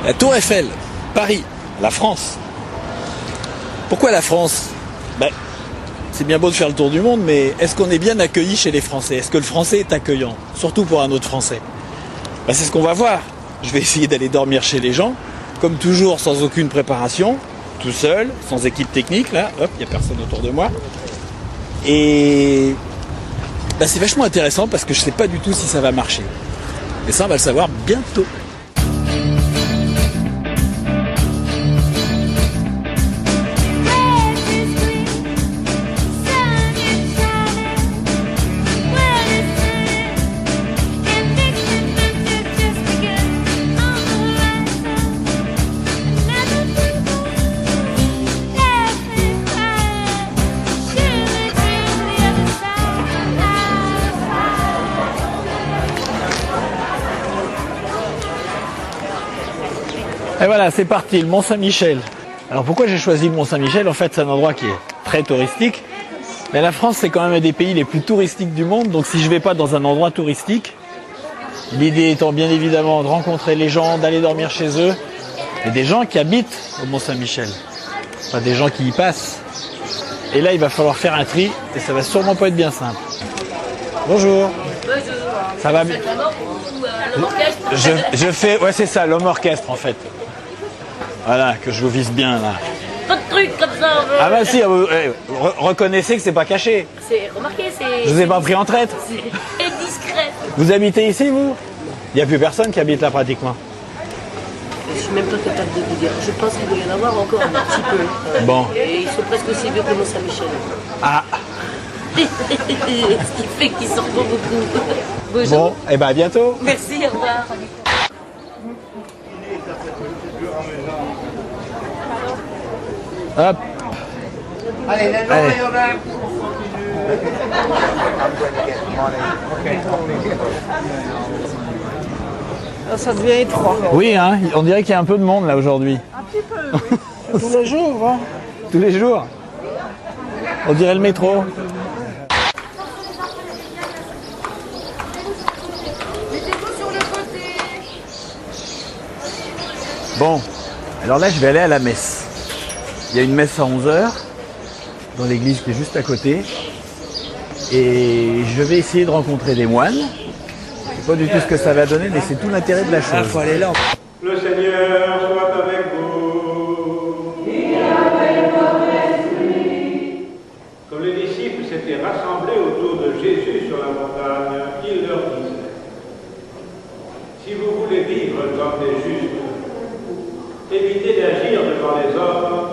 La Tour Eiffel, Paris, la France. Pourquoi la France? C'est bien beau de faire le tour du monde, mais est-ce qu'on est bien accueilli chez les Français? Est-ce que le Français est accueillant? Surtout pour un autre Français. C'est ce qu'on va voir. Je vais essayer d'aller dormir chez les gens, comme toujours sans aucune préparation, tout seul, sans équipe technique, là, hop, il n'y a personne autour de moi. Et c'est vachement intéressant parce que je ne sais pas du tout si ça va marcher. Et ça, on va le savoir bientôt. Et voilà, c'est parti, le Mont-Saint-Michel. Alors pourquoi j'ai choisi le Mont-Saint-Michel? En fait, c'est un endroit qui est très touristique. Mais la France, c'est quand même un des pays les plus touristiques du monde. Donc si je ne vais pas dans un endroit touristique, l'idée étant bien évidemment de rencontrer les gens, d'aller dormir chez eux, et des gens qui habitent au Mont-Saint-Michel. Pas des gens qui y passent. Et là, il va falloir faire un tri, et ça va sûrement pas être bien simple. Bonjour. Bonjour. Ça va bien? Je fais, ouais c'est ça, l'homme orchestre en fait. Voilà, que je vous vise bien là. Pas de trucs comme ça. Ah bah si, reconnaissez que c'est pas caché. C'est remarqué, c'est. Je vous ai pas pris en traite. C'est discret. Vous habitez ici vous? Il n'y a plus personne qui habite là pratiquement. Je suis même pas capable de vous dire. Je pense qu'il doit y en avoir encore un petit peu. Bon. Et ils sont presque aussi vieux que le Mont-Saint-Michel. Ah. Ce qui fait qu'ils sortent pas beaucoup. Bonjour. Bon, et à bientôt. Merci, au revoir. Hop. Allez. Ça devient étroit. Oui, hein, on dirait qu'il y a un peu de monde là aujourd'hui. Un petit peu, oui. Tous les jours, hein. Tous les jours. On dirait le métro. Bon, alors là je vais aller à la messe. Il y a une messe à 11h dans l'église qui est juste à côté. Et je vais essayer de rencontrer des moines. Je ne sais pas du tout ce que ça va donner, mais c'est tout l'intérêt de la chose. Faut aller là. Le Seigneur soit avec vous. Et avec votre esprit. Comme les disciples s'étaient rassemblés autour de Jésus sur la montagne, il leur disait: si vous voulez vivre comme des justes, évitez d'agir devant les hommes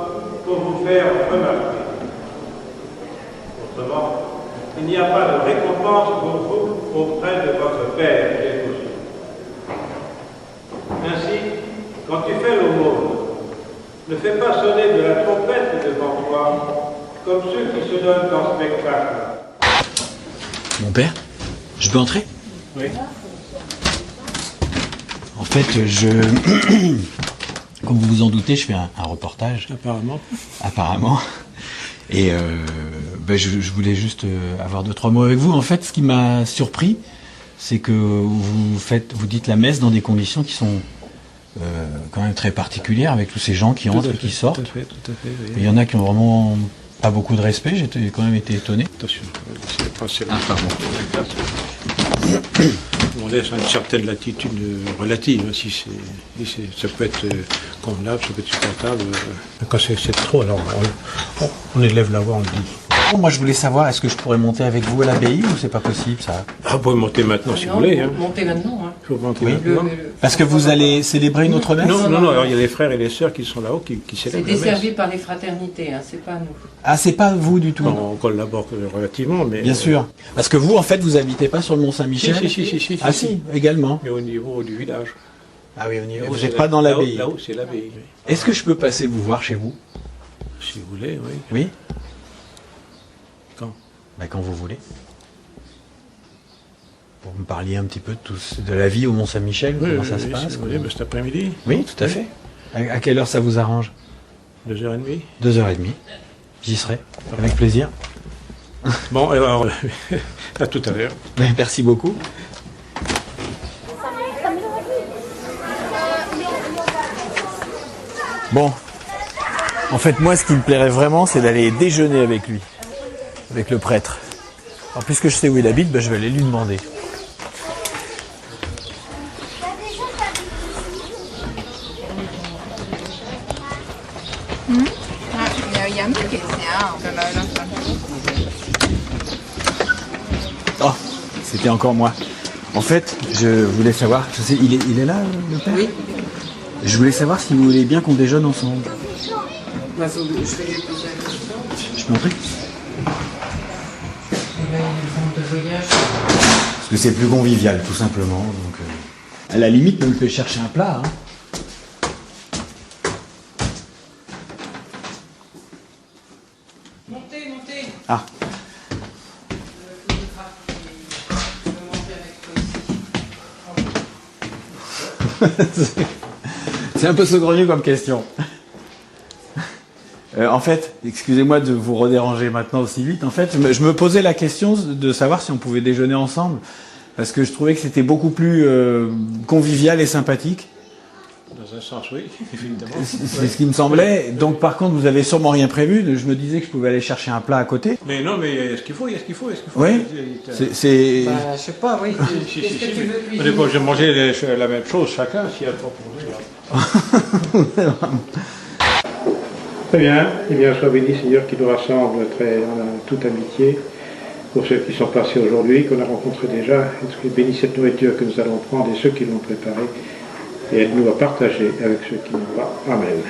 pour vous faire remarquer. Autrement, il n'y a pas de récompense pour vous auprès de votre Père qui est aux cieux. Ainsi, quand tu fais l'aumône, ne fais pas sonner de la trompette devant toi, comme ceux qui se donnent en spectacle. Mon père, je peux entrer? Oui. En fait, comme vous vous en doutez, je fais un reportage. Apparemment. Et je voulais juste avoir 2-3 mots avec vous. En fait, ce qui m'a surpris, c'est que vous dites la messe dans des conditions qui sont quand même très particulières, avec tous ces gens qui entrent et qui sortent. Tout à fait. Oui. Il y en a qui ont vraiment pas beaucoup de respect. J'ai quand même été étonné. Attention, c'est Ah, pardon. On laisse une certaine latitude relative. Si ça peut être convenable, ça peut être supportable. Quand c'est trop, alors on élève la voix, on le dit. Bon, moi, je voulais savoir, est-ce que je pourrais monter avec vous à l'abbaye ou c'est pas possible, ça? Ah, vous pouvez monter maintenant si vous voulez. Hein. Montez maintenant. Hein. Faut monter Oui. maintenant. Parce que vous allez célébrer une autre messe? Non, alors il y a les frères et les sœurs qui sont là-haut qui C'est célèbrent la messe. desservi par les fraternités, hein, c'est pas nous. Ah, c'est pas vous du tout? On collabore relativement, mais... Bien sûr. Parce que vous, en fait, vous habitez pas sur le Mont-Saint-Michel? Si. Ah si, également. Mais au niveau du village. Ah oui, vous n'êtes pas dans l'abbaye. Là-haut, c'est l'abbaye. Oui. Est-ce que je peux passer vous voir chez vous? Si vous voulez, oui. Oui? Quand? Quand vous voulez. Pour me parler un petit peu de la vie au Mont-Saint-Michel, comment ça se passe? Si vous voulez, cet après-midi. Oui, tout à fait. À quelle heure ça vous arrange? 2h30. 2h30. J'y serai, avec plaisir. Bon, alors, à tout à l'heure. Merci beaucoup. Bon, en fait, moi, ce qui me plairait vraiment, c'est d'aller déjeuner avec lui, avec le prêtre. Alors, puisque je sais où il habite, je vais aller lui demander. Oh, c'était encore moi. En fait, je voulais savoir, je sais, il est là, le père ? Oui. Je voulais savoir si vous voulez bien qu'on déjeune ensemble. Je vais lui poser la question. Je m'en prie. Parce que c'est plus convivial, tout simplement. Donc, à la limite, même que chercher un plat. Hein. Montez. Ah. C'est un peu saugrenu comme question. En fait, excusez-moi de vous redéranger maintenant aussi vite. En fait, je me posais la question de savoir si on pouvait déjeuner ensemble, parce que je trouvais que c'était beaucoup plus convivial et sympathique. Dans un sens, oui, évidemment. C'est ce qui me semblait. Donc, par contre, vous avez sûrement rien prévu. Je me disais que je pouvais aller chercher un plat à côté. Mais non, mais est-ce qu'il faut, Oui. C'est. Je sais pas, oui. Si, Qu'est-ce que tu veux on cuisiner? n'est pas obligé de manger la même chose chacun, s'il y a trop pour Très bien. Eh bien, sois béni, Seigneur, qui nous rassemble en toute amitié. Pour ceux qui sont passés aujourd'hui, qu'on a rencontrés déjà, est-ce que bénis cette nourriture que nous allons prendre et ceux qui l'ont préparée, et aide-nous à partager avec ceux qui n'ont pas. Amen.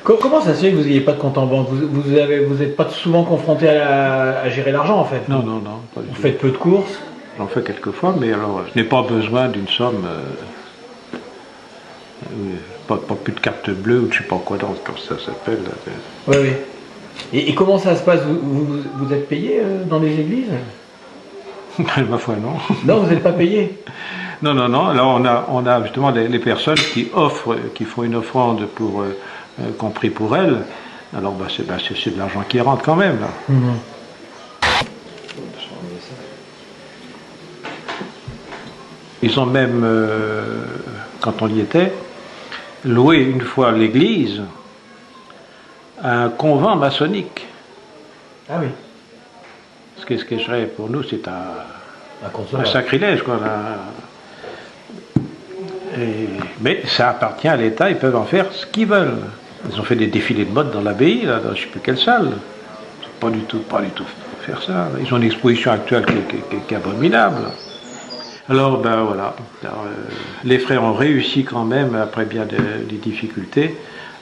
Comment ça se fait que vous n'ayez pas de compte en banque? Vous n'êtes pas souvent confronté à gérer l'argent en fait? Non, pas du Vous tout. faites peu de courses? J'en fais quelques fois, mais alors, je n'ai pas besoin d'une somme, pas plus de carte bleue ou je ne sais pas quoi d'autre, comme ça s'appelle. Oui, oui. Et comment ça se passe? Vous êtes payé dans les églises? Ma foi, non. Non, vous n'êtes pas payé? Non. Alors, on a justement les personnes qui font une offrande compris pour elles. Alors, c'est de l'argent qui rentre quand même, là. Ils ont même, quand on y était, loué une fois l'église à un convent maçonnique. Ah oui. Ce qui serait pour nous, c'est un Inconcevable. sacrilège, quoi. Mais ça appartient à l'État, ils peuvent en faire ce qu'ils veulent. Ils ont fait des défilés de mode dans l'abbaye, là, dans je ne sais plus quelle salle. Pas du tout faire ça. Ils ont une exposition actuelle qui est abominable. Alors, voilà. Alors, les frères ont réussi quand même, après bien des difficultés,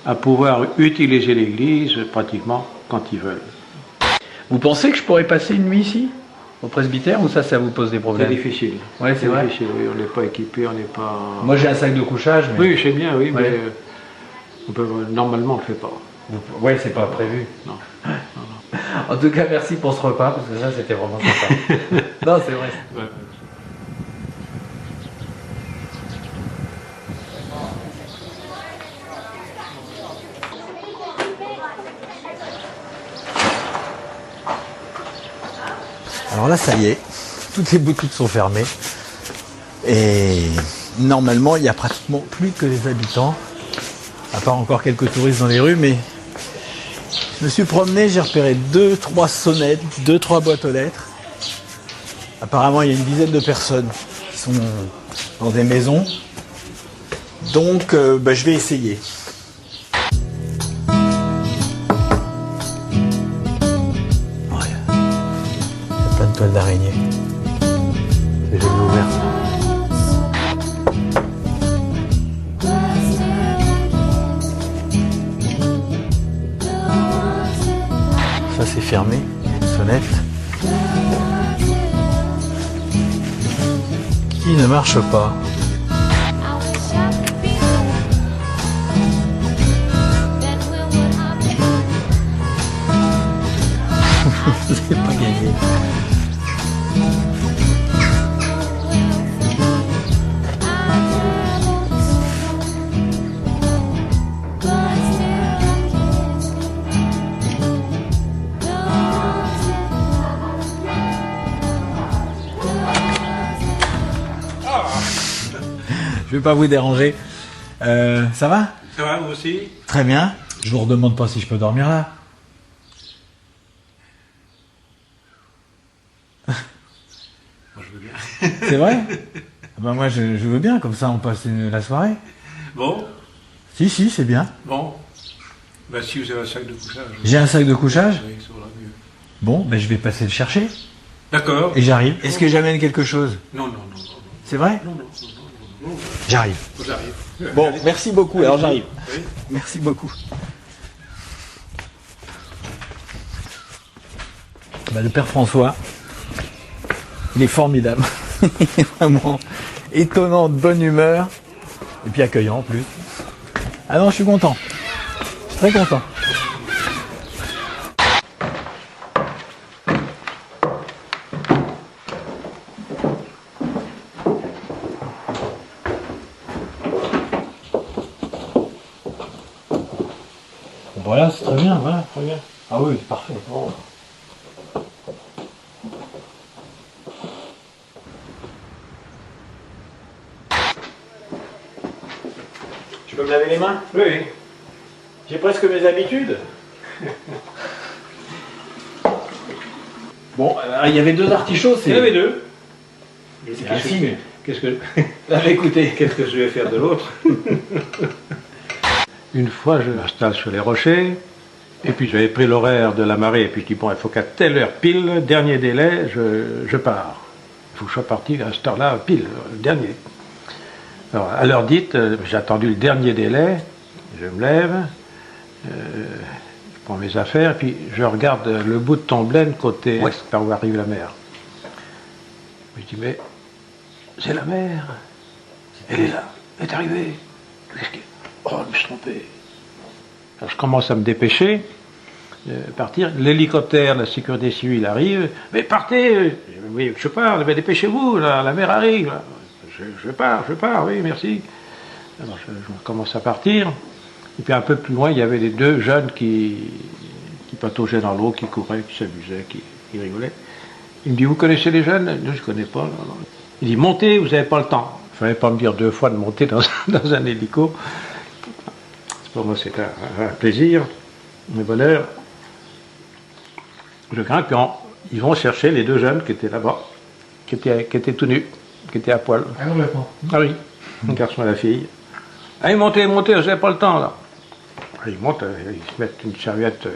à pouvoir utiliser l'église pratiquement quand ils veulent. Vous pensez que je pourrais passer une nuit ici, au presbytère, ou ça vous pose des C'est problèmes? difficile. Ouais, c'est vrai. difficile, oui. On n'est pas équipé, on n'est pas... Moi j'ai un sac de couchage, mais... Oui, je sais bien, oui, Ouais. mais normalement on ne le fait pas. Ouais, c'est pas prévu. Non. En tout cas, merci pour ce repas, parce que ça, c'était vraiment sympa. Non, c'est vrai. Ouais. Alors là, ça y est, toutes les boutiques sont fermées. Et normalement, il n'y a pratiquement plus que les habitants, à part encore quelques touristes dans les rues, mais je me suis promené, j'ai repéré 2-3 sonnettes, 2-3 boîtes aux lettres. Apparemment, il y a une dizaine de personnes qui sont dans des maisons. Donc, je vais essayer. Plein de toiles d'araignée. J'ai jamais ouvert ça. Ça c'est fermé, il y a une sonnette. Qui ne marche pas. C'est pas gagné. Je vais pas vous déranger. Ça va? Ça va, vous aussi? Très bien. Je vous redemande pas si je peux dormir là. Moi, je veux bien. C'est vrai? Ah ben moi je veux bien, comme ça on passe la soirée. Bon, Si, c'est bien. bon. Ben, si vous avez un sac de couchage. J'ai un sac de couchage. Oui, ça va mieux. Bon, ben je vais passer le chercher. D'accord. Et j'arrive. Est-ce que j'amène quelque chose? Non. C'est vrai? Non. J'arrive. J'arrive. Bon, merci beaucoup. Alors j'arrive. Oui. Merci beaucoup. Bah, le père François, il est formidable. Il est vraiment étonnant, de bonne humeur. Et puis accueillant en plus. Ah non, je suis content. Je suis très content. Voilà, c'est très bien, voilà, très bien. Ah oui, c'est parfait. Oh. Je peux me laver les mains? Oui. J'ai presque mes habitudes. Bon, il y avait 2 artichauts, Il y en avait 2. C'est un signe. Qu'est-ce que Écoutez. qu'est-ce que je vais faire de l'autre? Une fois, je m'installe sur les rochers, et puis j'avais pris l'horaire de la marée, et puis je dis, bon, il faut qu'à telle heure pile, dernier délai, je pars. Il faut que je sois parti à cette heure-là, pile, le dernier. Alors, à l'heure dite, j'ai attendu le dernier délai, je me lève, je prends mes affaires, et puis je regarde le bout de Tomblaine, côté ouest, par où arrive la mer. Je dis, mais c'est la mer, elle est là, elle est arrivée. Oh, je me suis trompé. Alors je commence à me dépêcher, partir. L'hélicoptère, la sécurité civile arrive. Mais partez! Oui, je pars, mais dépêchez-vous, la mer arrive. Je pars, oui, merci. Alors je commence à partir. Et puis un peu plus loin, il y avait les 2 jeunes qui pataugeaient dans l'eau, qui couraient, qui s'amusaient, qui rigolaient. Il me dit, vous connaissez les jeunes? Non, je ne connais pas. Non. Il dit, montez, vous n'avez pas le temps. Il ne fallait pas me dire 2 fois de monter dans un hélico. Pour moi, c'est un plaisir, un bonheur. Je grimpe, puis ils vont chercher les 2 jeunes qui étaient là-bas, qui étaient tout nus, qui étaient à poil. Ah complètement. Ah oui, un garçon et la fille. Allez, montez, vous n'avez pas le temps, là. Ils montent, ils se mettent une serviette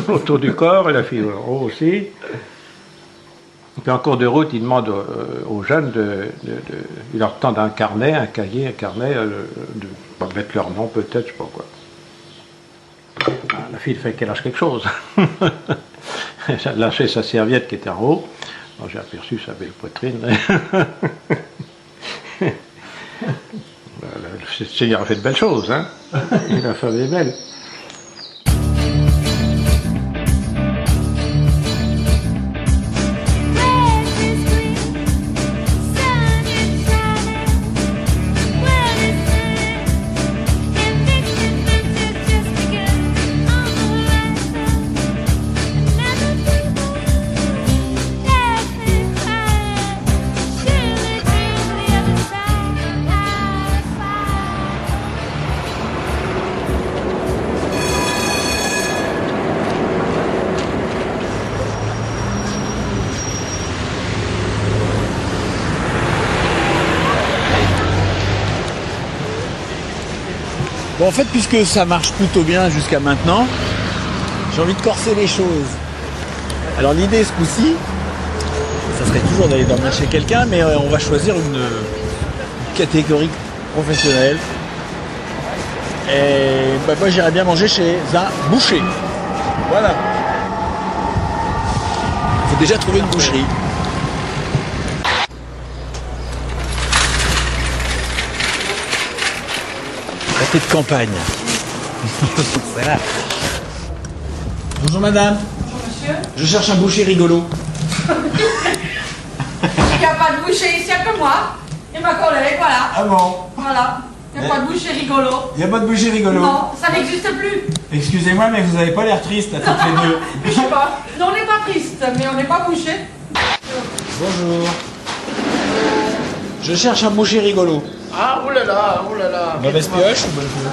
autour du corps, et la fille en haut aussi. Et puis en cours de route, ils demandent aux jeunes ils leur tendent un carnet, un cahier, un carnet, de mettre leur nom peut-être, je sais pas quoi. La fille fait qu'elle lâche quelque chose. Elle a lâché sa serviette qui était en haut. Alors, j'ai aperçu sa belle poitrine. Le Seigneur a fait de belles choses, hein. Et la femme est belle. Bon, en fait, puisque ça marche plutôt bien jusqu'à maintenant, j'ai envie de corser les choses. Alors l'idée ce coup-ci, ça serait toujours d'aller dormir chez quelqu'un, mais on va choisir une catégorie professionnelle. Et bah, moi j'irais bien manger chez un boucher. Voilà. Il faut déjà trouver une boucherie. Pâté de campagne. Voilà. Bonjour madame. Bonjour monsieur. Je cherche un boucher rigolo. Il n'y a pas de boucher ici, il n'y a que moi. Et ma collègue, voilà. Ah bon? Voilà. Il n'y a pas de boucher rigolo. Il n'y a pas de boucher rigolo? Non, ça n'existe plus. Excusez-moi, mais vous n'avez pas l'air triste à toutes les deux. Je sais pas. Non, on n'est pas triste, mais on n'est pas bouché. Bonjour. Je cherche un boucher rigolo. Ah, oulala, oulala. Mauvaise pioche ou bonne pioche?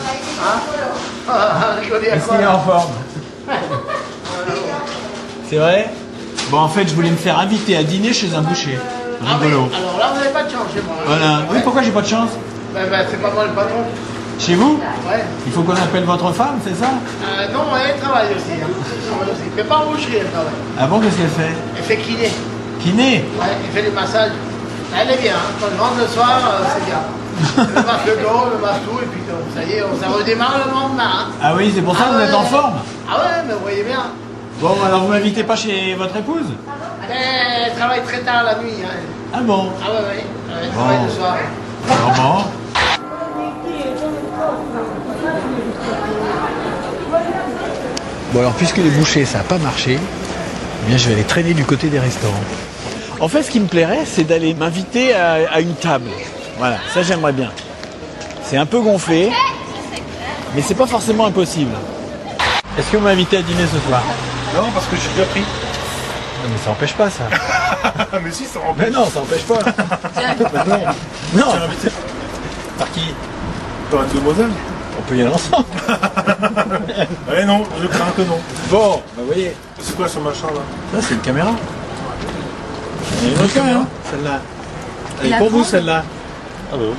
Je veux dire Est-ce quoi? qu'il est en forme? C'est vrai? Bon, en fait, je voulais me faire inviter à dîner chez un boucher. Ah oui, Rigolo. alors là, vous n'avez pas de chance chez moi. Hein. Voilà. Oui, pourquoi j'ai pas de chance? Ben, c'est pas moi le patron. Chez vous? Ouais. Il faut qu'on appelle votre femme, c'est ça? Non, elle travaille aussi. Hein. Elle travaille aussi. Elle fait pas en boucherie, elle travaille. Ah bon, qu'est-ce qu'elle fait? Elle fait kiné. Kiné? Ouais, elle fait des massages. Elle est bien, hein. Quand je rentre le soir, c'est bien. Elle masse le dos, elle masse tout, et puis ça y est, ça redémarre le lendemain. Hein. Ah oui, c'est pour ça que vous êtes en forme? Ah ouais, mais vous voyez bien. Bon, alors vous m'invitez pas chez votre épouse? Elle travaille très tard la nuit. Hein. Ah bon? Ah ouais, ouais. Elle travaille le soir. Comment? Bon alors, puisque les bouchées, ça n'a pas marché, eh bien je vais aller traîner du côté des restaurants. En fait, ce qui me plairait, c'est d'aller m'inviter à une table. Voilà, ça j'aimerais bien. C'est un peu gonflé, mais c'est pas forcément impossible. Est-ce que vous m'invitez à dîner ce soir? Non, parce que je suis déjà pris. Non, mais ça n'empêche pas ça. Mais si, ça empêche. Mais non, ça n'empêche pas. Bah non. Non. T'es invité Par qui? par une demoiselle. On peut y aller ensemble. Eh non, je crains que non. Bon, bah vous voyez, C'est quoi ce machin là? ça c'est une caméra. Il y a une autre caméra, celle-là. Elle est pour vous celle-là. Ah bah oui.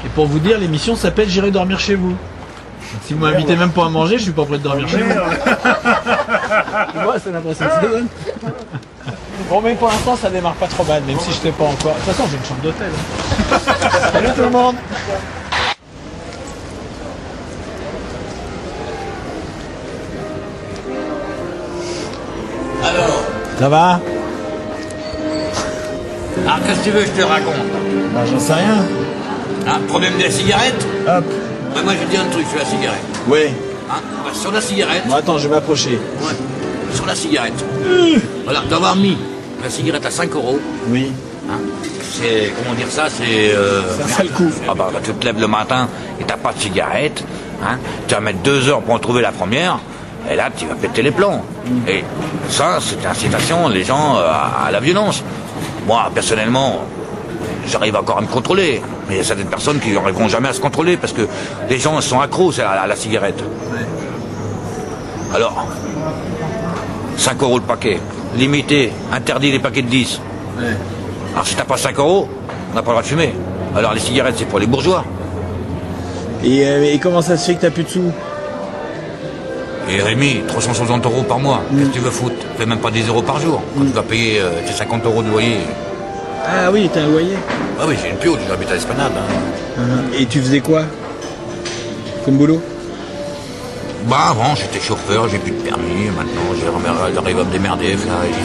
Et pour vous dire, l'émission s'appelle J'irai dormir chez vous. Donc, si vous m'invitez même pas à manger, je suis pas prêt de dormir chez vous. Tu vois, c'est l'impression que ça donne. Bon, mais pour l'instant, ça démarre pas trop mal, même si je sais pas encore. De toute façon, j'ai une chambre d'hôtel. Salut tout le monde. Alors, Ça va? qu'est-ce que tu veux que je te raconte? Bah, j'en sais rien. Un problème de la cigarette? Hop. Ouais, moi je vais te dire un truc sur la cigarette. Oui. Hein, bah, sur la cigarette, Bon, attends, je vais m'approcher. ouais, sur la cigarette. Voilà, d'avoir mis la cigarette à 5 €, Oui. hein, c'est, comment dire ça, c'est... Ça fait le coup. Ah bah, tu te lèves le matin et t'as pas de cigarette, hein, tu vas mettre 2 heures pour en trouver la première, et là tu vas péter les plombs. Et ça, c'est une incitation les gens à la violence. Moi, personnellement, j'arrive encore à me contrôler, mais il y a certaines personnes qui n'arriveront jamais à se contrôler parce que les gens sont accros à la cigarette. Alors, 5 € le paquet, limité, interdit les paquets de 10. Alors si t'as pas 5 €, on n'a pas le droit de fumer. Alors les cigarettes, c'est pour les bourgeois. Et comment ça se fait que t'as plus de sous? Et Rémi, 360 € par mois, qu'est-ce que tu veux foutre? Tu fais même pas 10 € par jour. Quand tu dois payer tes 50 € de loyer. Ah oui, t'as un loyer. Ah oui, j'ai une piole, j'habite à l'Esplanade. Hein. Et tu faisais quoi comme boulot? Bah avant, j'étais chauffeur, j'ai plus de permis. Maintenant, j'arrive à me démerder.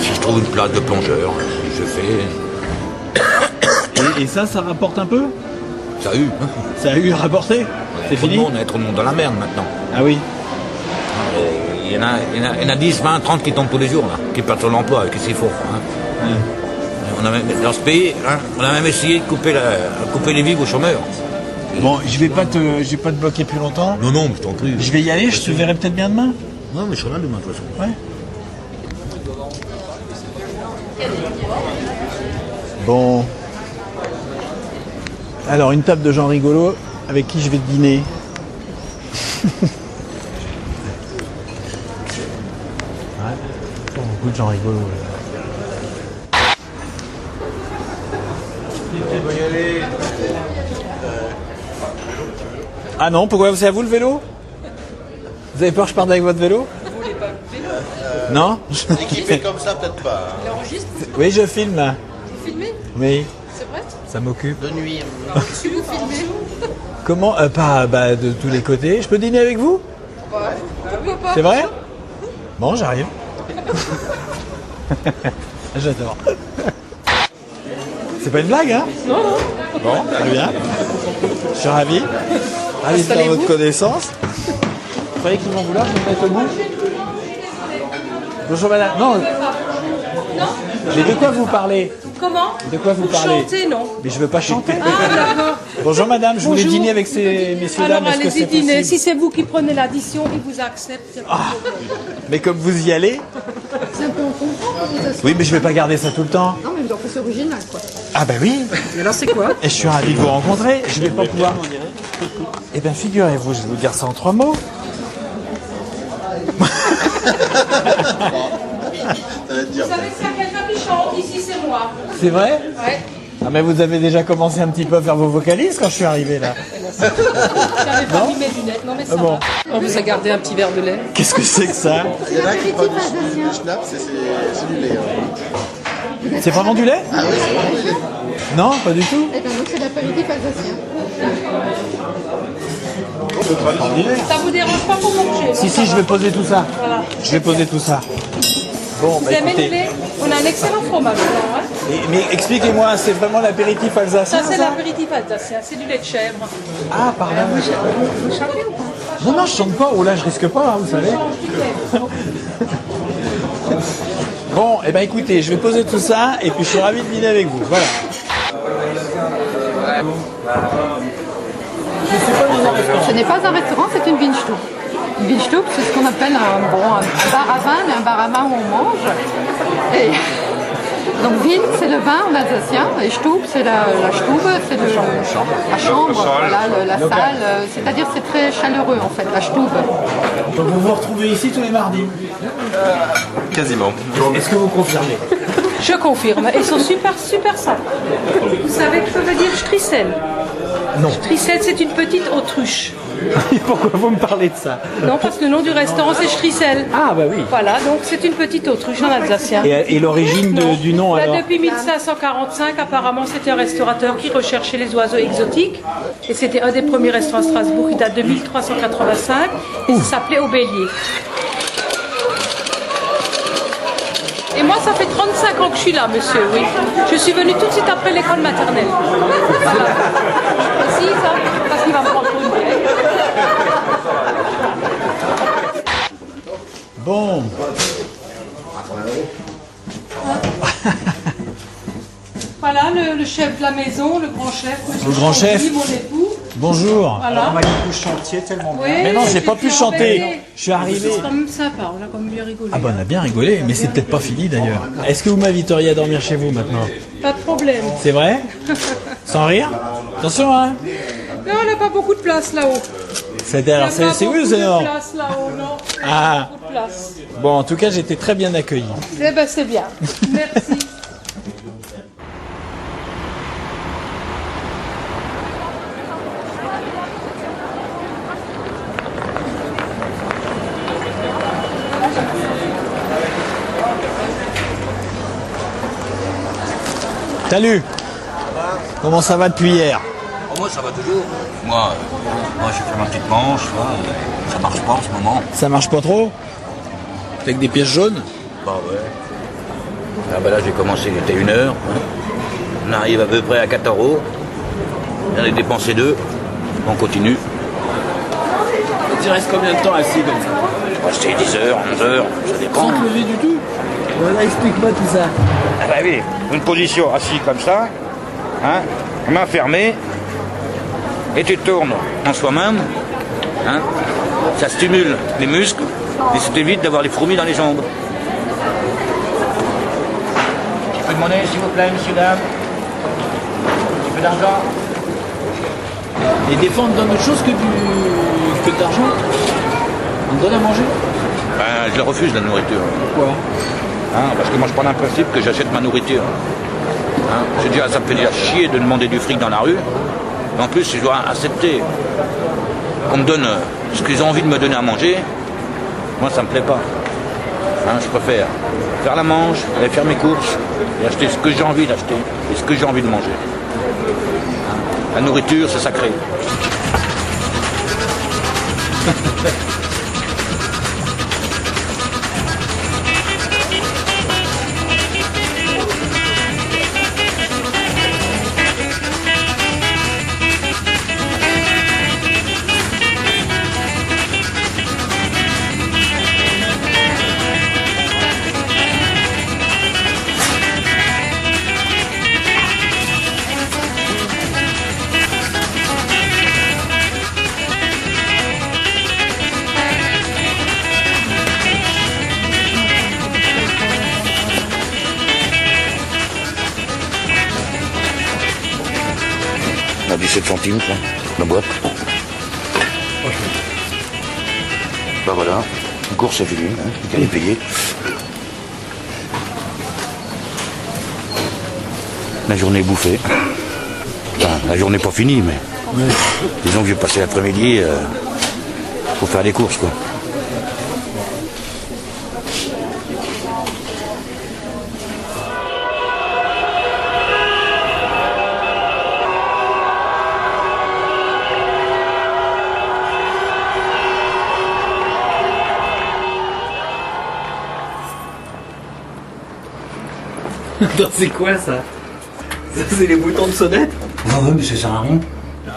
Si je trouve une place de plongeur, je fais. Et ça rapporte un peu? Ça a eu. Ça a eu à rapporter? C'est fini? On est trop de monde dans la merde maintenant. Ah oui. Il y en a 10, 20, 30 qui tombent tous les jours, là, qui perdent son emploi, qu'est-ce qu'il faut hein. On a même, dans ce pays, hein, on a même essayé de couper les vives aux chômeurs. Bon, je vais pas te bloquer plus longtemps. Non, non, mais je t'en prie. Je vais y aller, je te verrai peut-être bien demain. Non, mais je serai là demain, de toute façon. Ouais. Bon. Alors, une table de gens rigolos avec qui je vais dîner. Ouais, beaucoup de gens rigolos. Ah non, pourquoi c'est à vous le vélo? Vous avez peur que je parte avec votre vélo? Vous voulez pas le Non? Équipé comme ça, peut-être pas. Il enregistre? Oui, je filme là. Vous filmez? Oui, C'est vrai? ça m'occupe. De nuit. Si vous filmez? Comment pas de tous les côtés. Je peux dîner avec vous? Pourquoi pas? C'est vrai? Bon, j'arrive. J'adore. C'est pas une blague, hein? Non, non. Bon, très bien. Je suis ravi. Ravi de faire votre connaissance. Vous croyez qu'ils vont vouloir que je me mette au bout? Bonjour madame. Non. Mais de quoi vous parlez? Comment? De quoi vous parlez? Chanter, non. Mais je veux pas chanter. Ah, d'accord. Bonjour madame, je voulais Bonjour. dîner avec ces messieurs-dames. Alors Est-ce que allez-y c'est dîner. possible? Si c'est vous qui prenez l'addition, ils vous acceptent. C'est pas un problème. Mais comme vous y allez? C'est un peu encombrant pour vous asseoir. Oui, mais je vais pas garder ça tout le temps. Non, mais donc c'est original, quoi. Ah bah oui. Et alors c'est quoi? Et je suis ravi de vous rencontrer. Je vais pas pouvoir... Eh bien, figurez-vous, je vais vous dire ça en 3 mots. Vous savez que c'est quelqu'un qui chante, ici c'est moi. C'est vrai? Ouais. Ah mais vous avez déjà commencé un petit peu à faire vos vocalises quand je suis arrivé là. J'avais pas mis mes lunettes, non mais ça bon. va. On vous a gardé un petit verre de lait. Qu'est-ce que c'est que ça? Il y en a qui prennent du schnapp, c'est du lait. Hein. C'est vraiment du lait? Ah oui, c'est vraiment du lait. Non, pas du tout. Eh bien, donc c'est l'apéritif alsacien. Ça vous dérange pas pour manger? Si, si, je vais poser tout ça. Voilà. Je vais poser tout ça. Bon, Vous bah aimez le écoutez. lait? On a un excellent fromage. Alors, hein. Mais expliquez-moi, c'est vraiment l'apéritif alsacien? Ça c'est l'apéritif alsacien, c'est du lait de chèvre. Ah, pardon. Vous chantez ou pas? Non, non, je chante pas. Oh là, je risque pas, hein, vous savez. Bon, eh ben écoutez, je vais poser tout ça et puis je suis ravi de dîner avec vous. Voilà. Ce n'est pas un restaurant, c'est une Weinstube. Une Weinstube, c'est ce qu'on appelle un bar à vin, mais un bar à vin où on mange. Et donc Wein, c'est le vin en alsacien, et Stube, c'est la Stube, c'est la chambre, voilà, la salle. C'est-à-dire c'est très chaleureux en fait, la Stube. Donc vous vous retrouvez ici tous les mardis? Quasiment. Est-ce que vous confirmez? Je confirme, ils sont super sympas. Vous savez ce que veut dire stricel? Non. Stricel, c'est une petite autruche. Pourquoi vous me parlez de ça? Non, parce que le nom du restaurant c'est Stricel. Ah bah oui. Voilà, donc c'est une petite autruche en alsacien. Et l'origine du nom Bah, alors? depuis 1545, apparemment, c'était un restaurateur qui recherchait les oiseaux exotiques. Et c'était un des premiers restaurants à Strasbourg. Il date de 1385. Et ça s'appelait Au Bélier. Et moi, ça fait 35 ans que je suis là, monsieur, oui. Je suis venue tout de suite après l'école maternelle. Voilà. Et si, ça, parce qu'il va me prendre pour une vieille. Bon. Voilà, le chef de la maison, le grand chef, monsieur Le grand chef. Chantilly, mon époux. Bonjour. Voilà. On m'a dit que vous chantiez tellement bien. Oui, Mais non, j'ai pas pu été chanter. embêtée. Je suis arrivé. C'est quand même sympa, on a quand même bien rigolé. Ah bah on a bien rigolé, mais c'est peut-être pas fini d'ailleurs. Est-ce que vous m'inviteriez à dormir chez vous maintenant? Pas de problème. C'est vrai? Sans rire? Attention hein. Non, on n'a pas beaucoup de place là-haut. Alors c'est oui ou c'est non? Pas beaucoup de place là-haut, non. Ah. Pas beaucoup de place. Bon, en tout cas, j'étais très bien accueilli. Eh ben, c'est bien. Merci. Salut. Comment ça va depuis hier? Moi, ça va toujours. Moi, j'ai fait ma petite manche, ça marche pas en ce moment. Ça marche pas trop? Avec des pièces jaunes? Bah ouais. Ah bah là, j'ai commencé, il était 1h. On arrive à peu près à 4 €. J'en ai dépensé 2. On continue. Tu restes combien de temps assis comme ça? Bah, c'est 10 h, 11 h, ça dépend. Sans te lever du tout? Voilà, explique-moi tout ça. Ah bah oui, une position assise comme ça, hein, main fermée, et tu tournes en soi-même, hein, ça stimule les muscles, et ça t'évite d'avoir les fourmis dans les jambes. Un petit peu de monnaie, s'il vous plaît, monsieur, dame. Un petit peu d'argent. Et des fois, on te donne autre chose que de l'argent? On te donne à manger? Ben, je le refuse, la nourriture. Pourquoi? Hein, parce que moi, je prends le principe que j'achète ma nourriture. Hein, ça me fait déjà chier de demander du fric dans la rue. En plus, je dois accepter qu'on me donne ce qu'ils ont envie de me donner à manger. Moi, ça me plaît pas. Hein, je préfère faire la manche, aller faire mes courses et acheter ce que j'ai envie d'acheter et ce que j'ai envie de manger. Hein, la nourriture, c'est sacré. 7 centimes, quoi, la boîte. Bah voilà, une course c'est fini, hein, il est payé. La journée est bouffée. Enfin, la journée n'est pas finie, mais disons que j'ai passé l'après-midi pour faire des courses, quoi. Attends, c'est quoi ça? Ça, c'est les boutons de sonnette? Ah ouais, mais ça sert à rien.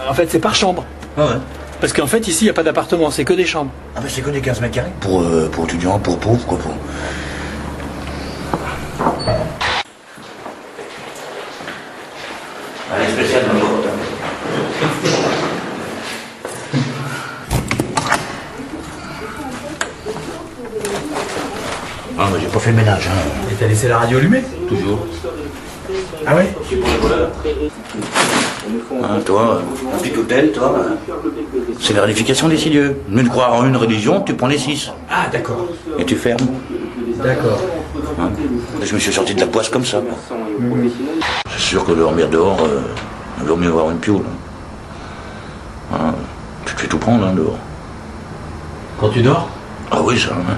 En fait, c'est par chambre. Ah ouais. Parce qu'en fait, ici, il n'y a pas d'appartement, c'est que des chambres. Ah bah c'est que des 15 mètres carrés. Pour étudiants, pour pauvres, quoi. Pour... Allez, spécial dans le côte. Ah mais j'ai pas fait le ménage, hein. Et t'as laissé la radio allumée? Toujours. Ah ouais? Hein, toi, un petit hôtel, toi, c'est la réunification des 6 lieux. Au lieu de croire en une religion, tu prends les 6. Ah d'accord. Et tu fermes. D'accord. Hein. Je me suis sorti de la poisse comme ça. C'est sûr que dormir dehors, il vaut mieux avoir une pioule. Hein. Tu te fais tout prendre, hein, dehors. Quand tu dors? Ah oui, ça. Hein.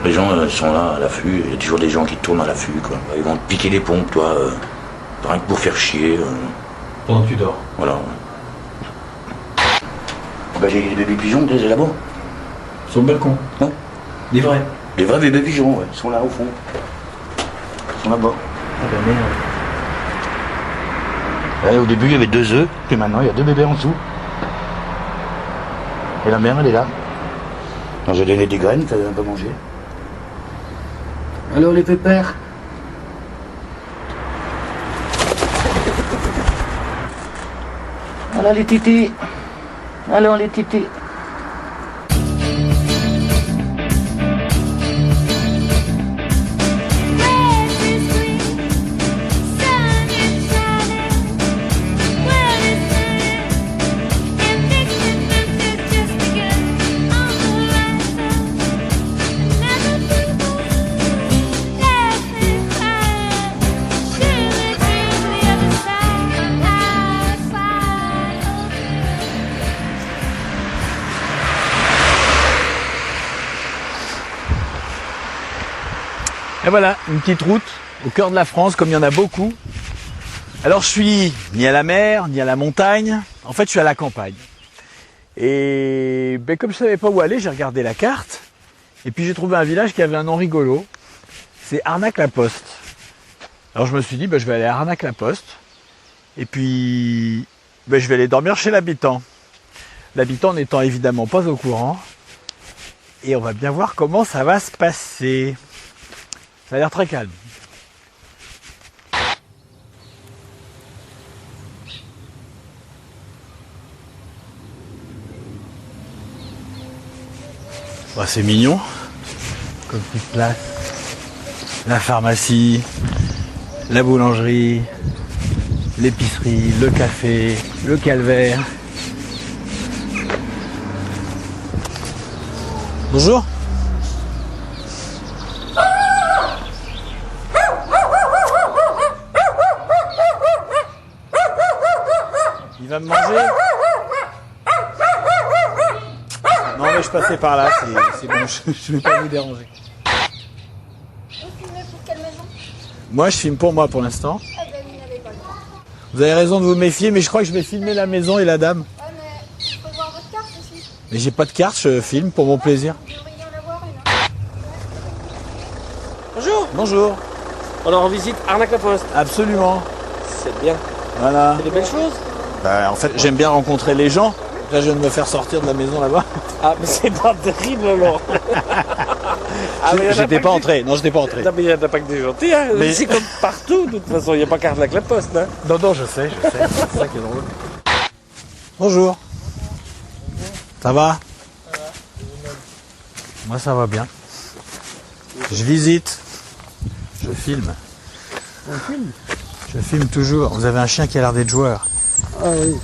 Les gens sont là à l'affût, il y a toujours des gens qui tournent à l'affût, quoi. Ils vont te piquer les pompes, toi, rien que pour faire chier. Pendant que tu dors? Voilà. Bah, j'ai des bébés pigeons, tu les là-bas. Sur le balcon? Ouais. Les vrais? Les vrais bébés pigeons, ouais. Ils sont là au fond. Ils sont là-bas. Ah bah merde. Ouais, au début, il y avait 2 œufs, puis maintenant, il y a 2 bébés en dessous. Et la mère, elle est là. Alors, j'ai donné des graines, qu'elle n'a pas mangé. Alors, les pépères? Voilà les tétés. Alors, les tétés. Et voilà, une petite route au cœur de la France, comme il y en a beaucoup. Alors je suis ni à la mer, ni à la montagne. En fait, je suis à la campagne. Et comme je savais pas où aller, j'ai regardé la carte. Et puis j'ai trouvé un village qui avait un nom rigolo. C'est Arnac-la-Poste. Alors je me suis dit, je vais aller à Arnac-la-Poste. Et puis, je vais aller dormir chez l'habitant. L'habitant n'étant évidemment pas au courant. Et on va bien voir comment ça va se passer. Ça a l'air très calme. C'est mignon, comme petite place. La pharmacie, la boulangerie, l'épicerie, le café, le calvaire. Bonjour. Il va me manger? Non mais je passais par là, c'est bon, je ne vais pas vous déranger. Vous filmez pour quelle maison? Moi je filme pour moi pour l'instant. Ah ben vous n'avez pas le droit. Vous avez raison de vous méfier, mais je crois que je vais filmer la maison et la dame. Ouais mais il faut voir votre carte aussi. Mais j'ai pas de carte, je filme pour mon plaisir. Vous devriez en avoir une. Bonjour. Bonjour. Alors on visite Arnac-la-Poste. Absolument. C'est bien. Voilà. C'est des belles choses. En fait j'aime bien rencontrer les gens. Là je viens de me faire sortir de la maison là-bas. Ah mais c'est pas terrible alors. J'étais pas entré. Non, j'étais pas entré. Non mais il n'y en a pas que des gentils, hein. Mais... C'est comme partout, de toute façon, il n'y a pas qu'Arnac-la-Poste. Hein. Non, je sais. C'est ça qui est drôle. Bonjour. Ça va? Moi ça va bien. Je visite. Je filme. On filme? Je filme toujours. Vous avez un chien qui a l'air d'être joueur. Ah oui.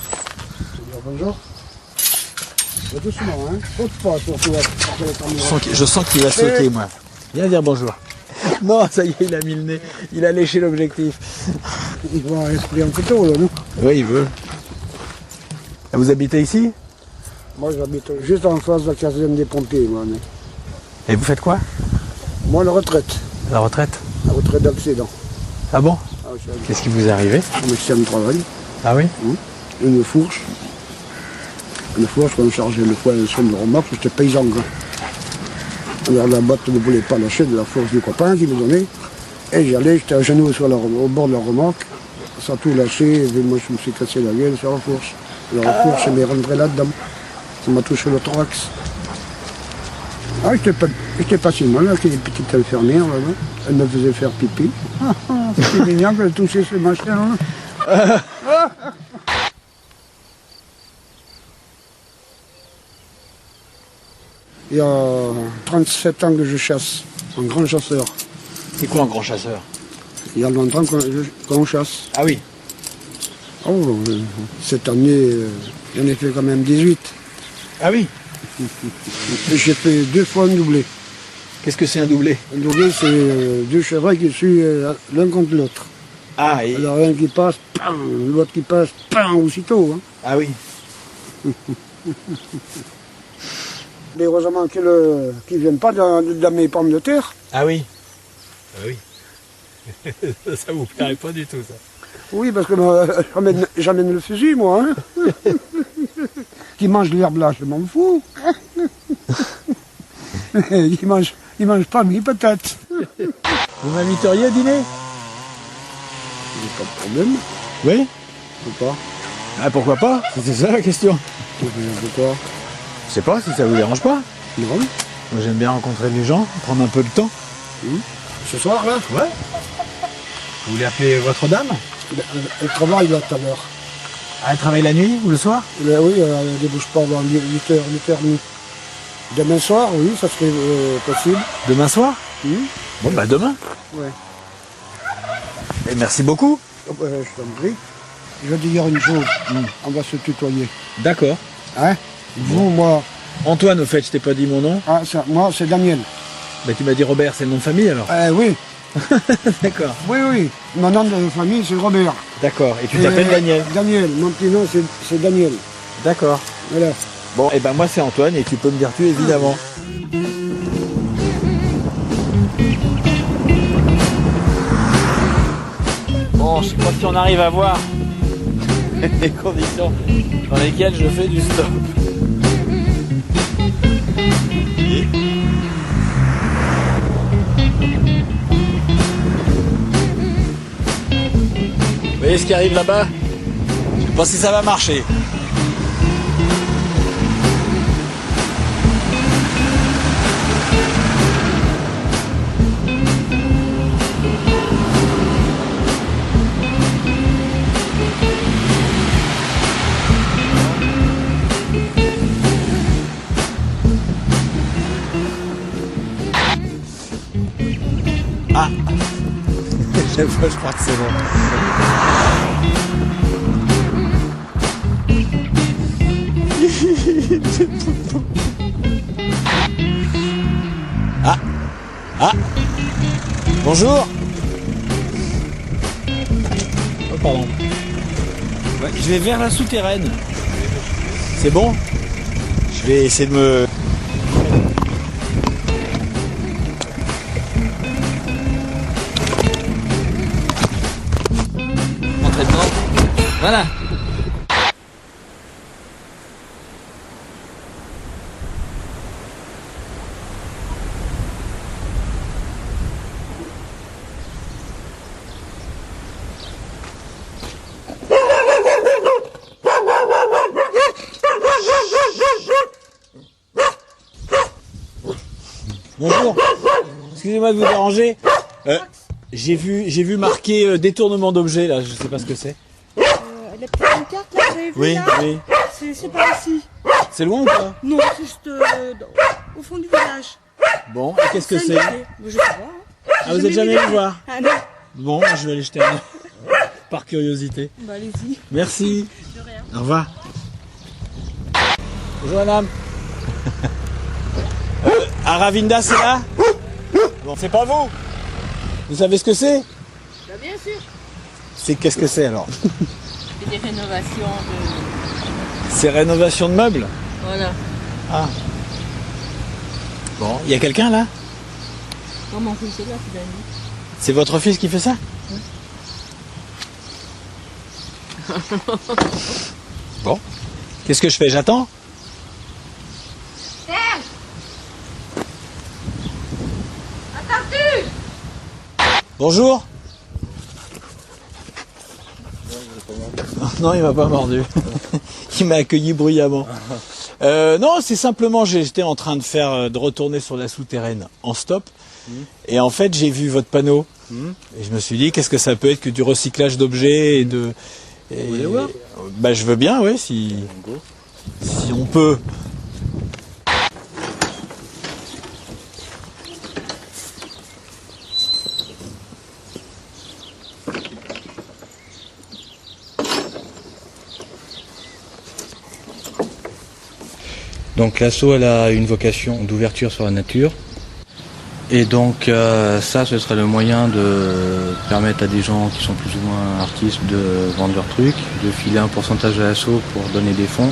Bonjour. Doucement, hein. Saute pas, surtout. Je sens qu'il va sauter, moi. Viens dire bonjour. Non, ça y est, il a mis le nez. Il a léché l'objectif. Il va respirer un couteau, là, non? Oui, il veut. Vous habitez ici? Moi, j'habite juste en face de la caserne des pompiers, moi. Et vous faites quoi? Moi, la retraite. La retraite? La retraite d'accident. Ah bon? Ah, Qu'est-ce qui vous est arrivé? Un accident de travail. Ah oui? Une fourche. Une fourche, quand on chargeait le foin sur une remorque, j'étais paysan, quoi. Alors la boîte ne voulait pas lâcher de la force du copain qui me donnait. Et j'étais à genoux au bord de la remorque. Ça a tout lâché, et moi je me suis cassé la gueule sur la fourche. Alors la fourche, elle m'est rentrée là-dedans. Ça m'a touché le thorax. Ah, j'étais pas si mal, avec une petite infirmière là-bas. Elle me faisait faire pipi. C'était mignon qu'elle touchait ce machin là. Il y a 37 ans que je chasse, un grand chasseur. C'est quoi un grand chasseur? Il y a longtemps qu'on chasse. Ah oui? Oh, cette année, j'en ai fait quand même 18. Ah oui? J'ai fait 2 fois un doublé. Qu'est-ce que c'est un doublé? Un doublé, c'est 2 chevreuils qui suivent l'un contre l'autre. Ah, et... Alors un qui passe, l'autre qui passe, aussitôt. Hein. Ah oui? Mais heureusement qu'ils ne viennent pas dans mes pommes de terre. Ah oui? Ah oui. Ça vous plairait pas du tout, ça? Oui, parce que j'amène le fusil, moi. Hein. Qui mange l'herbe là, je m'en fous. il mange pas mes patates. Vous m'inviteriez à dîner? Pas de problème. Oui? Pourquoi? Ah, pourquoi pas? C'est ça la question. Pourquoi? Je sais pas si ça vous dérange pas. Non. Moi j'aime bien rencontrer des gens, prendre un peu de temps. Ce soir là? Ouais. Vous voulez appeler votre dame? Elle travaille là tout à l'heure. Ah, elle travaille la nuit ou le soir? Oui, elle ne débouche pas avant 8h, 8h30. Demain soir, oui, ça serait possible. Demain soir? Bon bah demain. Ouais. Et merci beaucoup. Je t'en prie. Je vais te dire une chose, on va se tutoyer. D'accord. Hein? Vous, moi... Antoine, au fait, je t'ai pas dit mon nom. Ah, ça, moi, c'est Daniel. Bah tu m'as dit Robert, c'est le nom de famille alors? Oui. D'accord. Oui. Mon nom de famille, c'est Robert. D'accord. Et tu t'appelles Daniel? Daniel. Mon petit nom, c'est Daniel. D'accord. Voilà. Bon, et ben moi, c'est Antoine et tu peux me dire tu, évidemment. Bon, je sais pas si on arrive à voir les conditions dans lesquelles je fais du stop. Vous voyez ce qui arrive là-bas? Je sais pas si ça va marcher. Ah, chaque fois je crois que c'est bon. Ah, bonjour. Oh pardon. Ouais, je vais vers la souterraine. C'est bon? Je vais essayer de me... Voilà. Bonjour. Excusez-moi de vous déranger. J'ai vu marqué détournement d'objet là, je sais pas ce que c'est. La petite carte là, vous avez vu Oui, là oui. C'est par ici. C'est loin ou pas? Non, c'est juste au fond du village. Bon, et qu'est-ce que c'est? Je sais pas. Ah, vous êtes jamais venu voir? Ah non. Bon, je vais aller jeter un œil. Par curiosité. Bah allez-y. Merci. De rien. Au revoir. Bonjour madame. Aravinda, c'est là? Bon, c'est pas vous. Vous savez ce que c'est? Bah, bien sûr. Qu'est-ce que c'est alors? C'est des rénovations de... C'est rénovation de meubles? Voilà. Ah. Bon, il y a quelqu'un là? Non, mon fils est là, c'est Dani. C'est votre fils qui fait ça? Bon. Qu'est-ce que je fais? J'attends? Serge! Attends-tu! Bonjour. Non, il m'a pas mordu. Il m'a accueilli bruyamment. Non, c'est simplement, j'étais en train de retourner sur la souterraine en stop. Et en fait, j'ai vu votre panneau. Et je me suis dit, qu'est-ce que ça peut être que du recyclage d'objets et de... Vous voulez voir? Bah, je veux bien, oui, si on peut. Donc l'asso, elle a une vocation d'ouverture sur la nature. Et donc ça, ce serait le moyen de permettre à des gens qui sont plus ou moins artistes de vendre leurs trucs, de filer un pourcentage à l'asso pour donner des fonds,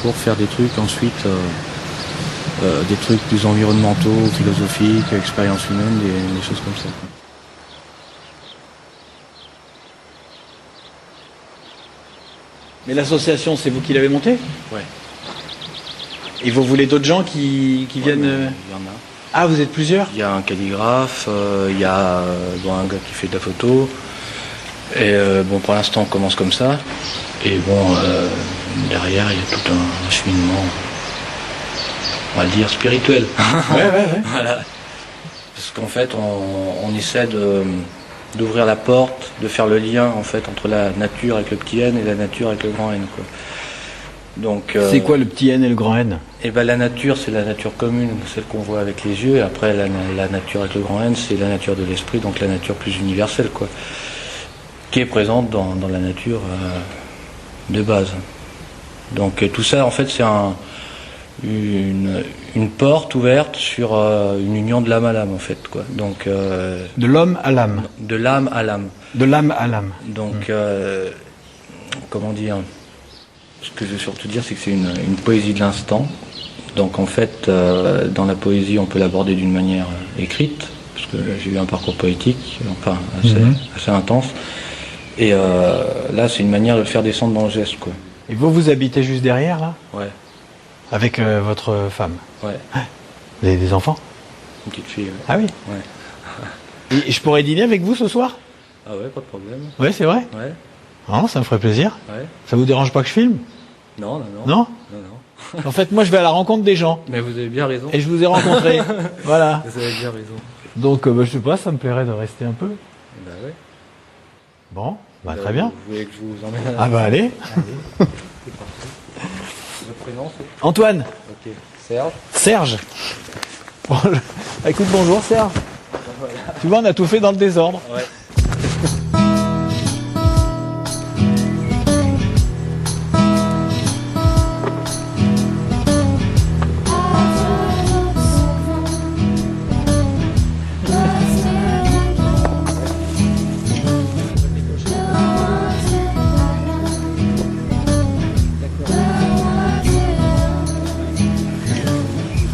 pour faire des trucs ensuite, des trucs plus environnementaux, philosophiques, expériences humaines, des choses comme ça. Mais l'association, c'est vous qui l'avez montée? Ouais. Et vous voulez d'autres gens qui viennent... Il y en a. Ah, vous êtes plusieurs? Il y a un calligraphe, il y a un gars qui fait de la photo. Et bon, pour l'instant, on commence comme ça. Et bon, derrière, il y a tout un cheminement, on va le dire, spirituel. Ouais. Voilà. Parce qu'en fait, on essaie d'ouvrir la porte, de faire le lien en fait entre la nature avec le petit N et la nature avec le grand N, quoi. Donc, c'est quoi le petit N et le grand N? Et ben la nature, c'est la nature commune, celle qu'on voit avec les yeux. Et après, la nature avec le grand N, c'est la nature de l'esprit, donc la nature plus universelle, quoi, qui est présente dans la nature de base. Donc tout ça, en fait, c'est une porte ouverte sur une union de l'âme à l'âme, en fait, quoi. Donc de l'homme à l'âme. De l'âme à l'âme. De l'âme à l'âme. Donc comment dire? Ce que je veux surtout dire, c'est que c'est une poésie de l'instant. Donc en fait, dans la poésie, on peut l'aborder d'une manière écrite, parce que j'ai eu un parcours poétique, enfin assez intense. Et là, c'est une manière de le faire descendre dans le geste, quoi. Et vous habitez juste derrière, là? Ouais. Avec votre femme? Ouais. Vous avez des enfants? Une petite fille, ouais. Ah oui? Ouais. Et je pourrais dîner avec vous ce soir? Ah ouais, pas de problème. Ouais, c'est vrai? Ouais. Non, ça me ferait plaisir. Ouais. Ça vous dérange pas que je filme? Non. Non? En fait, moi, je vais à la rencontre des gens. Mais vous avez bien raison. Et je vous ai rencontré. Voilà. Vous avez bien raison. Donc, je sais pas, ça me plairait de rester un peu. Bah ouais. Bon, très bien. Vous voulez que je vous emmène à... Ah bah allez. C'est parti. Le prénom, c'est... Antoine. Ok. Serge. Serge. Bon, écoute, bonjour Serge. Voilà. Tu vois, on a tout fait dans le désordre. Ouais.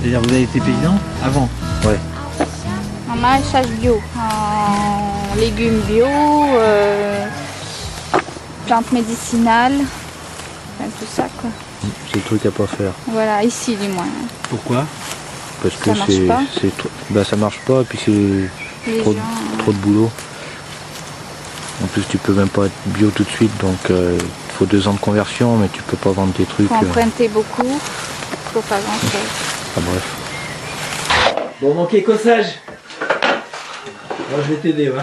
C'est-à-dire, vous avez été paysan avant? Ouais. En maraîchage bio, en légumes bio, plantes médicinales, enfin, tout ça, quoi. C'est le truc à pas faire. Voilà, ici du moins. Pourquoi? Parce que Ça marche pas. ça marche pas, et puis c'est trop de boulot. En plus, tu peux même pas être bio tout de suite, donc il faut 2 ans de conversion, mais tu peux pas vendre tes trucs. Faut emprunter beaucoup pour pas grand-chose. Ah, bref. Bon, mon écossage. Moi, je vais t'aider, ouais.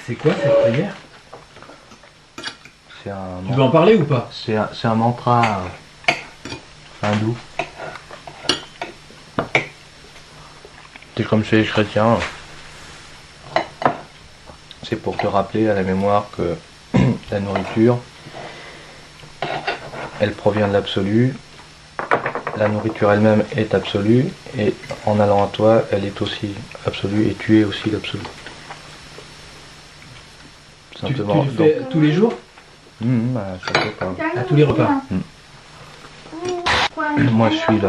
C'est quoi cette prière? C'est un... Tu veux en parler ou pas? C'est un mantra hindou. C'est comme chez les chrétiens. C'est pour te rappeler à la mémoire que la nourriture, elle provient de l'absolu. La nourriture elle-même est absolue. Et en allant à toi, elle est aussi absolue. Et tu es aussi l'absolu. Simplement. Tu le fais tous les jours? Ça fait pas. À tous les repas. Moi je suis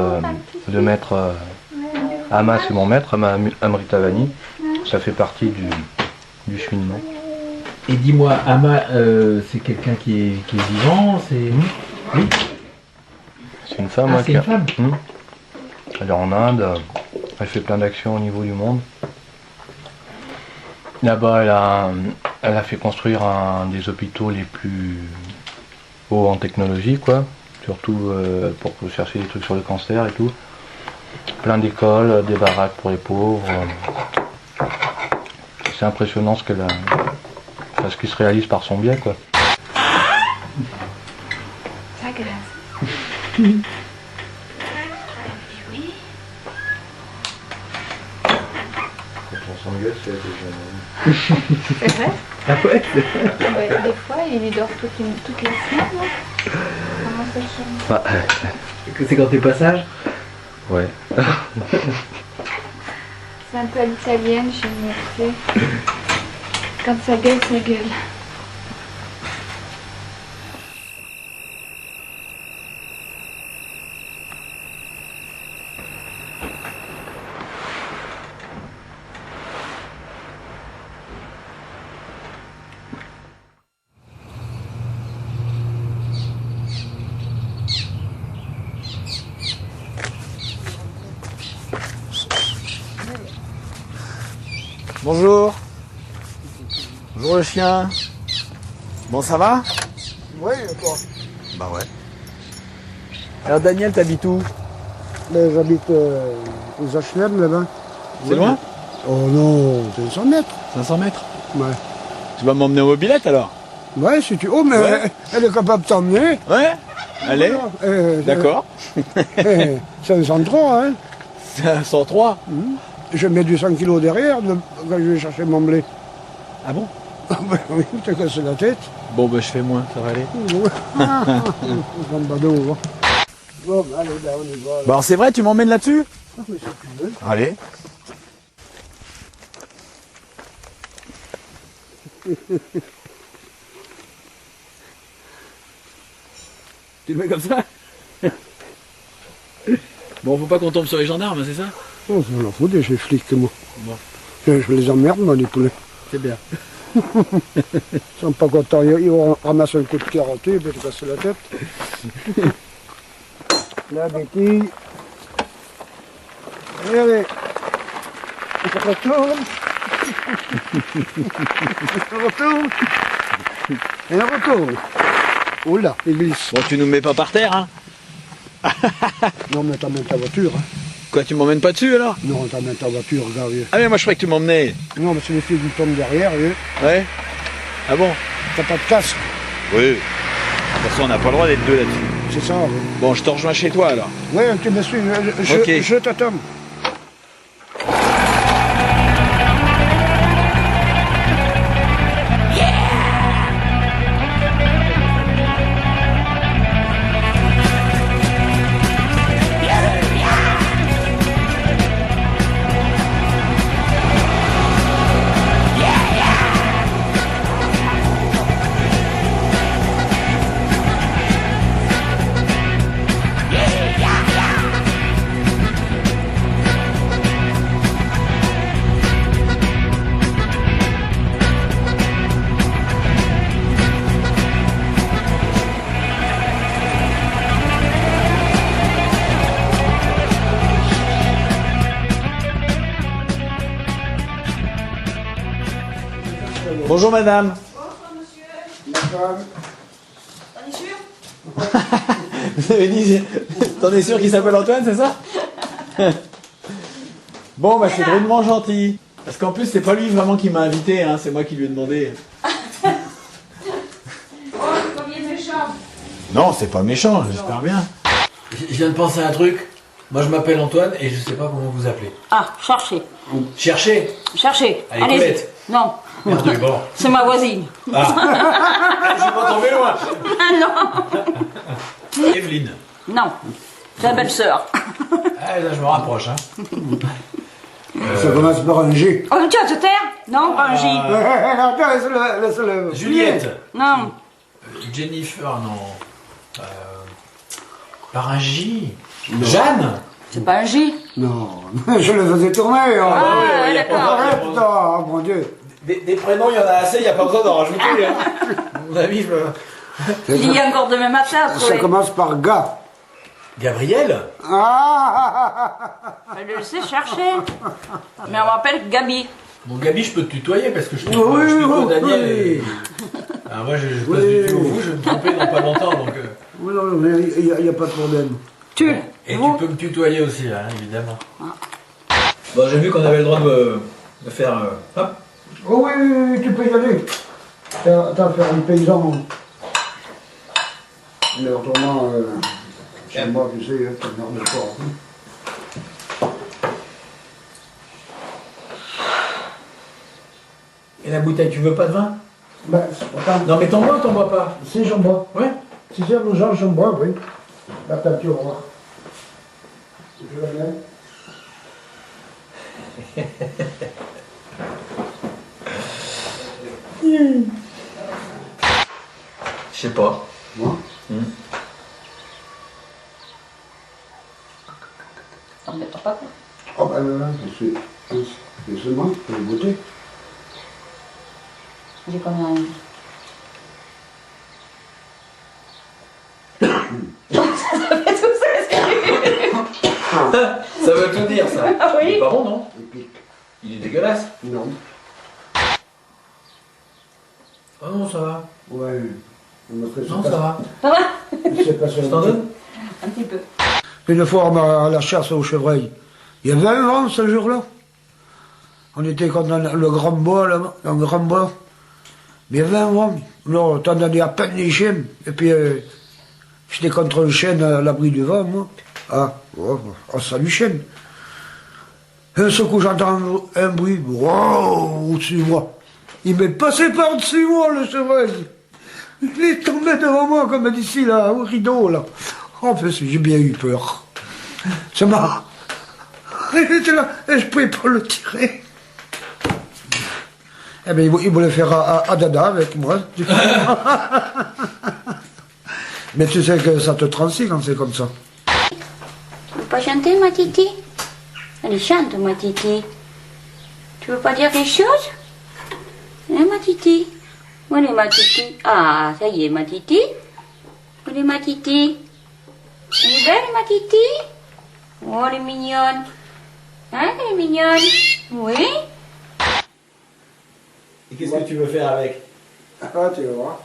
le maître, Ama c'est mon maître, Ama Amritavani, ça fait partie du cheminement. Et dis-moi, Ama, c'est quelqu'un qui est vivant, c'est... Oui. C'est une femme. C'est une femme. Elle est en Inde, elle fait plein d'actions au niveau du monde. Là-bas elle a fait construire un des hôpitaux les plus hauts en technologie, quoi. Surtout pour chercher des trucs sur le cancer et tout. Plein d'écoles, des baraques pour les pauvres. C'est impressionnant ce qui se réalise par son biais, quoi. Ça graisse. Quand on s'engueule, c'est C'est vrai? Ah ouais. Des fois, il dort toute la semaine, non? Comment ça change? C'est quand t'es passage? Ouais. C'est un peu à l'italienne chez nous, tu sais. Quand ça gueule, ça gueule. Bonjour. Bonjour le chien. Bon, ça va? Oui, et toi? Bah ouais. Alors Daniel, t'habites où? J'habite aux HLM là-bas. C'est loin? Oh non, 500 mètres. 500 mètres? Ouais. Tu vas m'emmener en mobilette alors? Ouais, si tu... Oh, mais ouais. Elle est capable de t'emmener. Ouais. Allez. D'accord. 503, hein. 503. Je mets du 100 kilos derrière quand je vais chercher mon blé. Ah bon? Oui, t'as cassé la tête. Bon, bah je fais moins, ça va aller. Bon, allez, là, on y va. Bon, alors c'est vrai, tu m'emmènes là-dessus? Allez. Tu le mets comme ça? Bon, faut pas qu'on tombe sur les gendarmes, c'est ça? Oh, ça m'en fout des flics, moi. Bon. Je les emmerde, moi, les poulets. C'est bien. Ils sont pas contents, ils vont ramasser un coup de carotte, et puis te casser la tête. La Betty. Allez, on se retourne. On retourne. Et on retourne. Oh là, il glisse. Bon, tu nous mets pas par terre, hein? Non, mais t'emmènes ta voiture. Hein. Quoi, tu m'emmènes pas dessus alors? Non, t'emmènes ta voiture, regarde. Ah mais moi je croyais que tu m'emmenais. Non, mais c'est les filles qui tombent derrière, oui. Ouais? Ah bon? T'as pas de casque? Oui. De toute façon, on n'a pas le droit d'être deux là-dessus. C'est ça, oui. Bon, je te rejoins chez toi alors. Oui, tu me suis, je t'attends. Bonjour madame. Bonjour monsieur. T'en es sûr? Vous avez dit, t'en es sûr qu'il s'appelle Antoine, c'est ça? Bon, bah c'est drôlement gentil. Parce qu'en plus, c'est pas lui vraiment qui m'a invité, hein, c'est moi qui lui ai demandé. Oh, c'est pas bien méchant. Non, c'est pas méchant, j'espère bien. Je viens de penser à un truc. Moi, je m'appelle Antoine et je sais pas comment vous appelez. Ah, cherchez. Cherchez. Cherchez. Allez, Allez-y. Colette. Non. Merde, bon. C'est ma voisine. Ah. Je vais pas tomber loin. Ah non. Evelyne. Non. C'est la belle-sœur. Ah, là, je me rapproche. Hein. Ça commence par un G. Oh, tu vas te taire? Non, pas un J. Non, laisse-le. Juliette. Non. Jennifer, non. Par un J. Jeanne. C'est pas un J. Non, je le faisais tourner. Ah, d'accord. Arrête, oh, mon Dieu. Des prénoms, il y en a assez, il n'y a pas besoin d'en rajouter. Hein. À mon avis, Il y a encore demain matin. Ça commence par gars. Gabriel. Je le sais chercher. Mais on m'appelle Gabi. Bon, Gabi, je peux te tutoyer parce que je tutoie Daniel. Et... Alors moi, je passe du tu au vous, je vais me tromper dans pas longtemps. Donc, Oui, non, il n'y a pas de problème. Et tu peux me tutoyer aussi, hein, évidemment. Bon, j'ai vu qu'on avait le droit de faire... hop. Oh oui, tu peux y aller. T'as fait un paysan. Mais autrement, c'est moi qui sais, tu ne regardes pas. Et la bouteille, tu veux pas de vin? Ben, attends. Non mais t'en bois ou t'en bois pas? Si, j'en bois. Ouais. Si c'est urgent, j'en bois, oui. Attends, tu vas voir. Je la mets. Je sais pas. Moi Ça me met pas quoi. Oh ben là, c'est seulement pour le goûter. J'ai combien? Ça veut tout dire, ça. Ah oui. Il est pas bon, non? Il est dégueulasse. Non. Oh non, ça va. Ouais. Non, ça va. Ça va? C'est pas Je t'en donne? Un petit peu. Une fois, on a à la chasse au chevreuil. Il y avait un vent ce jour-là. On était comme dans le grand bois, là, dans le grand bois. Mais il y avait un vent. Non, t'en donnais à peine les chiens. Et puis, j'étais contre le chêne à l'abri du vent, moi. Ah, oh, salut chêne. Un seul coup, j'entends un bruit, wow, au-dessus de moi. Il m'est passé par-dessus moi, le chevreuil. Il est tombé devant moi, comme d'ici, là, au rideau, là. En fait, j'ai bien eu peur. Ça m'a... Il était là, et je pouvais pas le tirer. Eh bien, il voulait faire à Dada avec moi. Mais tu sais que ça te transige quand c'est comme ça. Tu veux pas chanter, ma titi? Allez, chante, ma titi. Tu veux pas dire quelque chose? Hein, ma titi? Où est ma titi? Ah, ça y est, ma titi. Où est ma titi? Elle est belle, ma titi? Oh, elle est mignonne. Hein, elle est mignonne? Oui? Et qu'est-ce que tu veux faire avec? Ah, tu vas voir.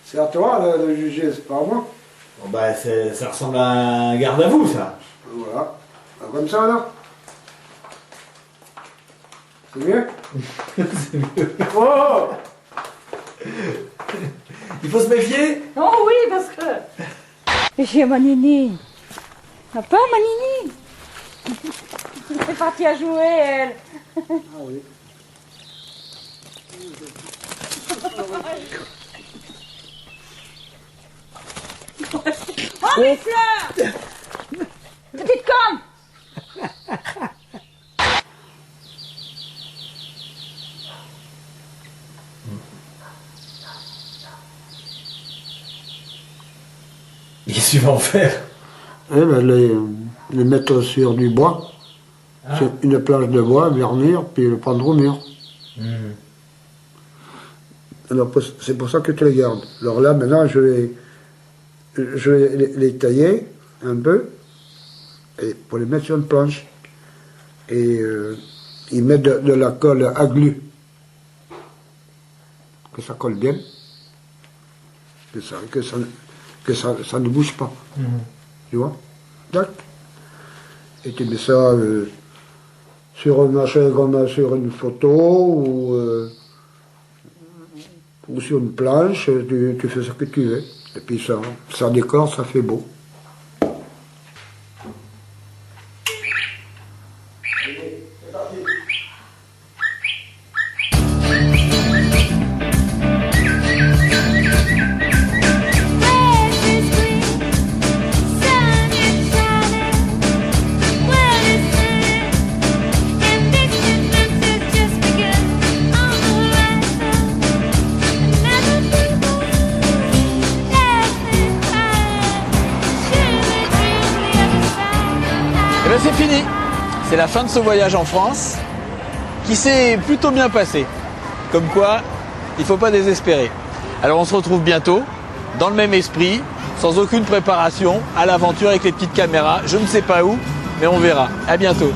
C'est à toi de juger, c'est pas à moi. Bon, bah, ça ressemble à un garde à vous, ça. Voilà. Comme ça, là. C'est mieux? C'est mieux. Oh! Il faut se méfier? Oh oui, parce que... J'ai ma nini. T'as pas ma nini? Elle est partie à jouer, elle. Ah oui. Oh, mes fleurs! Petite conne! Qu'est-ce que tu vas en faire? Eh ben, les mettre sur du bois. Ah. C'est une planche de bois, vernir, puis le prendre au mur. Alors, c'est pour ça que tu les gardes. Alors là, maintenant, je vais les tailler un peu et pour les mettre sur une planche. Et ils mettent de la colle à glu. Que ça colle bien. Que ça ne bouge pas. Tu vois? Tac. Et tu mets ça sur un machin comme sur une photo ou sur une planche, tu fais ce que tu veux. Et puis ça décore, ça fait beau. Et bien c'est fini, c'est la fin de ce voyage en France qui s'est plutôt bien passé. Comme quoi, il ne faut pas désespérer. Alors on se retrouve bientôt, dans le même esprit, sans aucune préparation, à l'aventure avec les petites caméras. Je ne sais pas où, mais on verra. À bientôt.